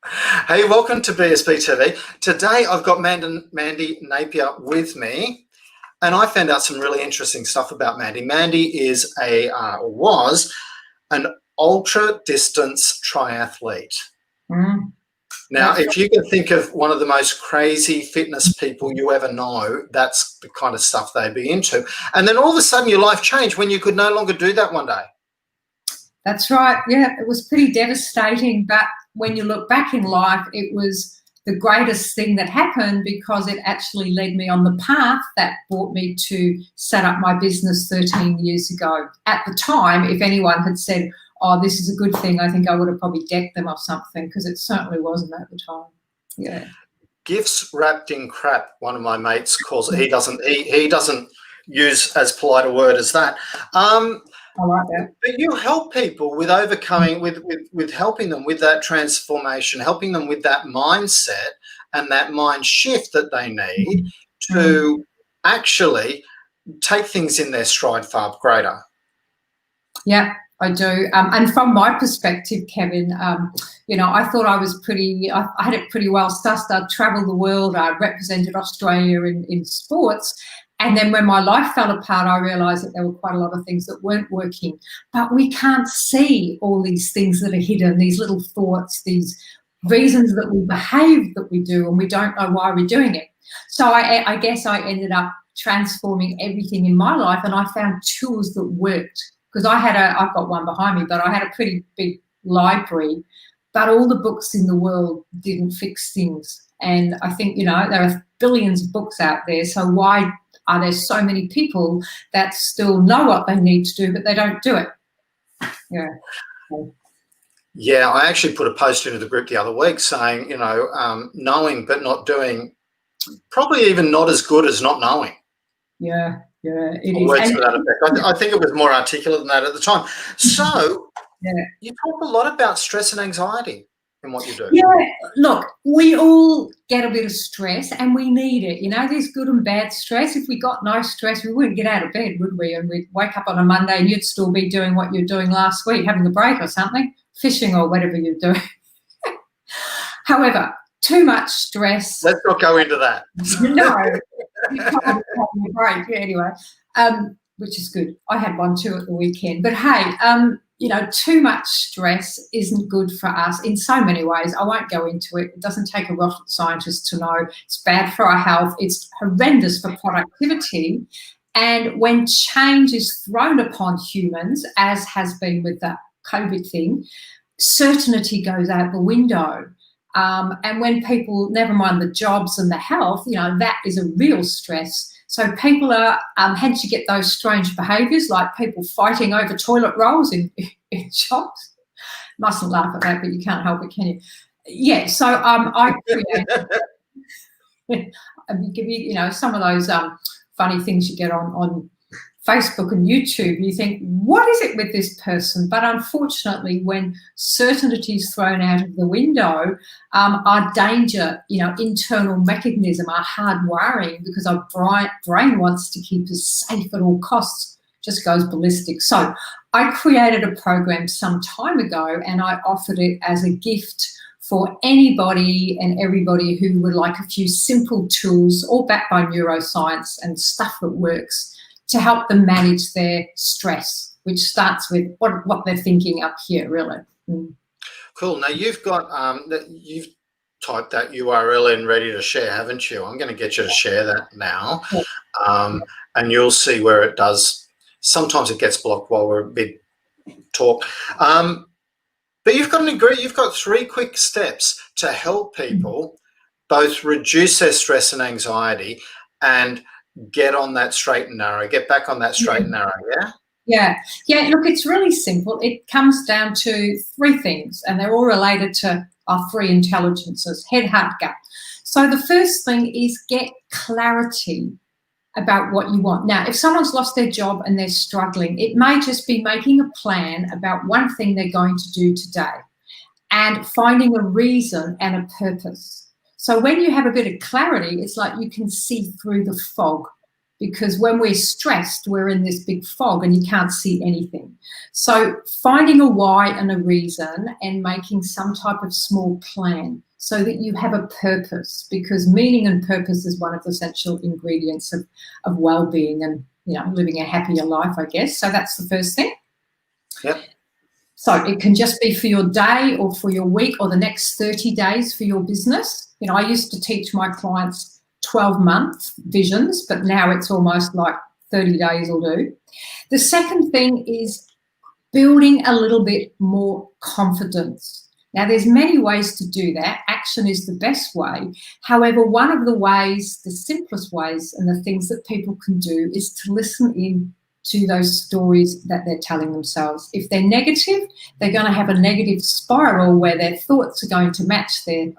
Hey, welcome to BSB TV. Today I've got Mandy Napier with me, and I found out some really interesting stuff about Mandy. Mandy is was an ultra distance triathlete. Now, if you can think of one of the most crazy fitness people you ever know, that's the kind of stuff they'd be into. And then all of a sudden your life changed when you could no longer do that one day. That's right. Yeah, it was pretty devastating. But when you look back in life, it was the greatest thing that happened because it actually led me on the path that brought me to set up my business 13 years ago. At the time, if anyone had said, oh, this is a good thing, I think I would have probably decked them off something, because it certainly wasn't at the time. Yeah. Gifts wrapped in crap, one of my mates calls it. He doesn't use as polite a word as that. I like that. But you help people with overcoming, with helping them with that transformation, helping them with that mindset and that mind shift that they need to actually take things in their stride far greater. Yeah, I do. And from my perspective, Kevin, I thought I was I had it pretty well sussed. I'd traveled the world. I represented Australia in sports. And then when my life fell apart, I realised that there were quite a lot of things that weren't working. But we can't see all these things that are hidden, these little thoughts, these reasons that we behave that we do, and we don't know why we're doing it. So I guess I ended up transforming everything in my life, and I found tools that worked. Because I've got one behind me, but I had a pretty big library, but all the books in the world didn't fix things. And I think, there are billions of books out there, so why are there so many people that still know what they need to do, but they don't do it? Yeah. Yeah, I actually put a post into the group the other week saying, knowing but not doing, probably even not as good as not knowing. Yeah, it is. Words to that effect. I think it was more articulate than that at the time. So you talk a lot about stress and anxiety in what you do. Yeah, look, we all get a bit of stress and we need it. There's good and bad stress. If we got no stress, we wouldn't get out of bed, would we? And we'd wake up on a Monday and you'd still be doing what you were doing last week, having a break or something, fishing or whatever you're doing. However, too much stress. Let's not go into that. No. You can't have a break. Yeah, anyway, which is good. I had one too at the weekend. But hey, too much stress isn't good for us in so many ways. I won't go into it. It doesn't take a rocket scientist to know it's bad for our health. It's horrendous for productivity. And when change is thrown upon humans, as has been with the COVID thing, certainty goes out the window. And when people, never mind the jobs and the health, that is a real stress. So people are, hence you get those strange behaviours like people fighting over toilet rolls in shops. Mustn't laugh at that, but you can't help it, can you? Yeah, so I create, give you, some of those funny things you get on Facebook and YouTube, you think, what is it with this person? But unfortunately, when certainty is thrown out of the window, our danger, internal mechanism, our hardwiring, because our brain wants to keep us safe at all costs, just goes ballistic. So I created a program some time ago and I offered it as a gift for anybody and everybody who would like a few simple tools, all backed by neuroscience and stuff that works, to help them manage their stress, which starts with what they're thinking up here, really. Cool. Now you've got you've typed that URL in ready to share, haven't you? I'm going to get you to share that now, and you'll see where it does. Sometimes it gets blocked while we're mid talk, but you've got 3 quick steps to help people both reduce their stress and anxiety and get on that straight and narrow, get back on that straight and narrow, yeah? Yeah, look, it's really simple. It comes down to 3 things, and they're all related to our 3 intelligences, head, heart, gut. So the first thing is get clarity about what you want. Now, if someone's lost their job and they're struggling, it may just be making a plan about one thing they're going to do today and finding a reason and a purpose. So when you have a bit of clarity, it's like you can see through the fog, because when we're stressed, we're in this big fog and you can't see anything. So finding a why and a reason and making some type of small plan so that you have a purpose, because meaning and purpose is one of the essential ingredients of well-being and, you know, living a happier life, I guess. So that's the first thing. Yep. So it can just be for your day or for your week or the next 30 days for your business. You know, I used to teach my clients 12-month visions, but now it's almost like 30 days will do. The second thing is building a little bit more confidence. Now, there's many ways to do that. Action is the best way. However, one of the ways, the simplest ways, and the things that people can do is to listen in to those stories that they're telling themselves. If they're negative, they're going to have a negative spiral where their thoughts are going to match the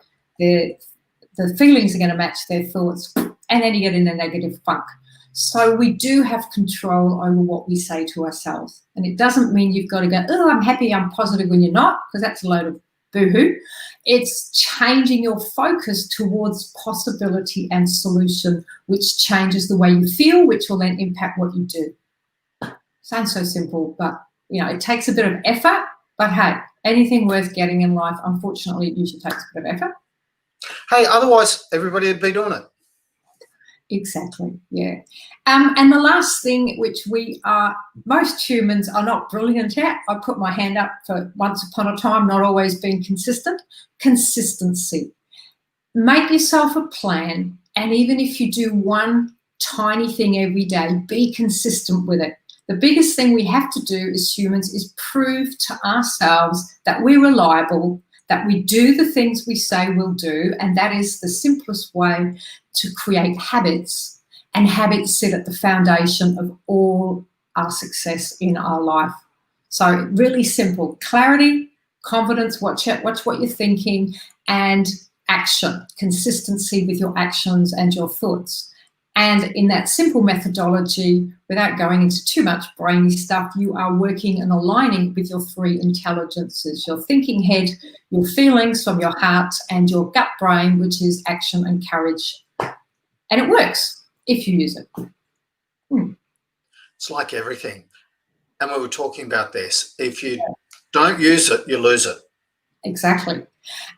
feelings are going to match their thoughts, and then you get in a negative funk. So we do have control over what we say to ourselves. And it doesn't mean you've got to go, oh, I'm happy, I'm positive, when you're not, because that's a load of boo-hoo. It's changing your focus towards possibility and solution, which changes the way you feel, which will then impact what you do. Sounds so simple, but, you know, it takes a bit of effort. But, hey, anything worth getting in life, unfortunately, it usually takes a bit of effort. Hey, otherwise everybody would be doing it. Exactly, yeah. And the last thing, which most humans are not brilliant at, I put my hand up for once upon a time, not always being consistent, consistency. Make yourself a plan, and even if you do one tiny thing every day, be consistent with it. The biggest thing we have to do as humans is prove to ourselves that we're reliable, that we do the things we say we'll do, and that is the simplest way to create habits, and habits sit at the foundation of all our success in our life. So really simple: clarity, confidence, watch what you're thinking, and action, consistency with your actions and your thoughts. And in that simple methodology, without going into too much brainy stuff, you are working and aligning with your three intelligences: your thinking head, your feelings from your heart, and your gut brain, which is action and courage. And it works if you use it. It's like everything. And we were talking about this. If you don't use it, you lose it. Exactly.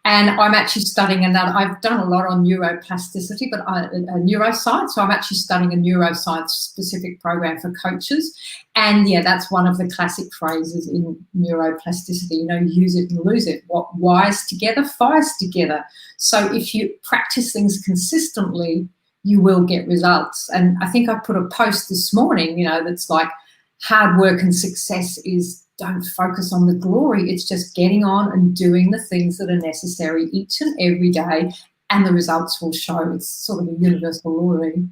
And I'm actually studying another, I've done a lot on neuroplasticity, but neuroscience. So I'm actually studying a neuroscience specific program for coaches. And yeah, that's one of the classic phrases in neuroplasticity, you know, use it and lose it. What wires together, fires together. So if you practice things consistently, you will get results. And I think I put a post this morning, you know, that's like, hard work and success is, don't focus on the glory. It's just getting on and doing the things that are necessary each and every day, and the results will show. It's sort of a universal law, really.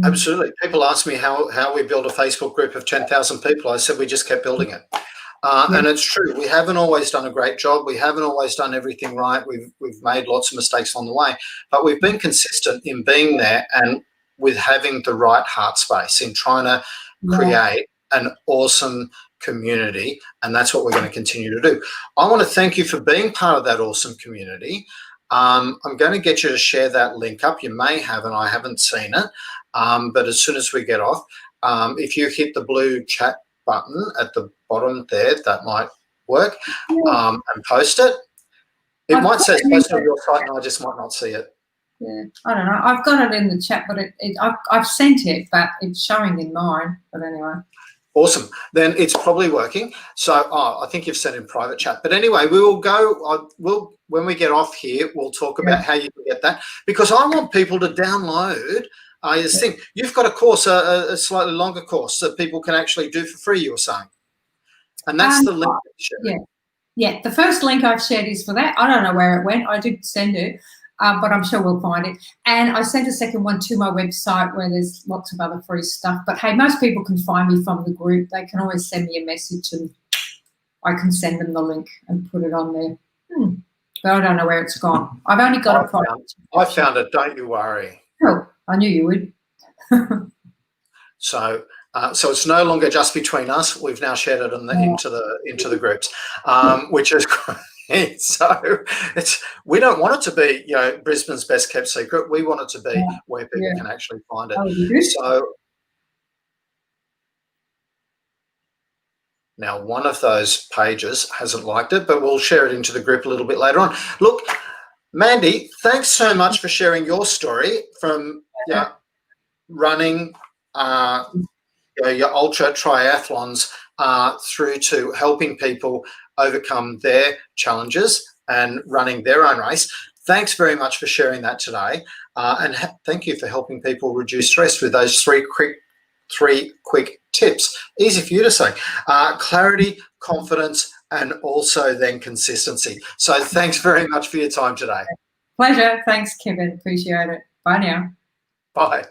Absolutely. People ask me how we build a Facebook group of 10,000 people. I said we just kept building it. And it's true. We haven't always done a great job. We haven't always done everything right. We've made lots of mistakes on the way, but we've been consistent in being there and with having the right heart space in trying to create an awesome community, and that's what we're going to continue to do. I want to thank you for being part of that awesome community. I'm going to get you to share that link up. You may have, and I haven't seen it, but as soon as we get off, if you hit the blue chat button at the bottom there, that might work, and post it. It might say it's posted on your site, and I just might not see it. Yeah, I don't know. I've got it in the chat, but I've sent it, but it's showing in mine. But anyway. Awesome. Then it's probably working. So I think you've sent in private chat. But anyway, we will go. When we get off here, we'll talk about how you can get that, because I want people to download this thing. You've got a course, a slightly longer course that people can actually do for free, you were saying. And that's the link. Yeah. The first link I've shared is for that. I don't know where it went. I did send it. But I'm sure we'll find it. And I sent a second one to my website where there's lots of other free stuff. But, hey, most people can find me from the group. They can always send me a message and I can send them the link and put it on there. But I don't know where it's gone. I've only got a product. I found it. Don't you worry. Oh, I knew you would. So it's no longer just between us. We've now shared it into the groups, which is great. So we don't want it to be, Brisbane's best kept secret. We want it to be where people can actually find it. Oh, so Now, one of those pages hasn't liked it, but we'll share it into the group a little bit later on. Look, Mandy, thanks so much for sharing your story from running your ultra triathlons through to helping people overcome their challenges and running their own race. Thanks very much for sharing that today. And thank you for helping people reduce stress with those three quick tips. Easy for you to say. Clarity, confidence, and also then consistency. So thanks very much for your time today. Pleasure. Thanks, Kevin. Appreciate it. Bye now. Bye.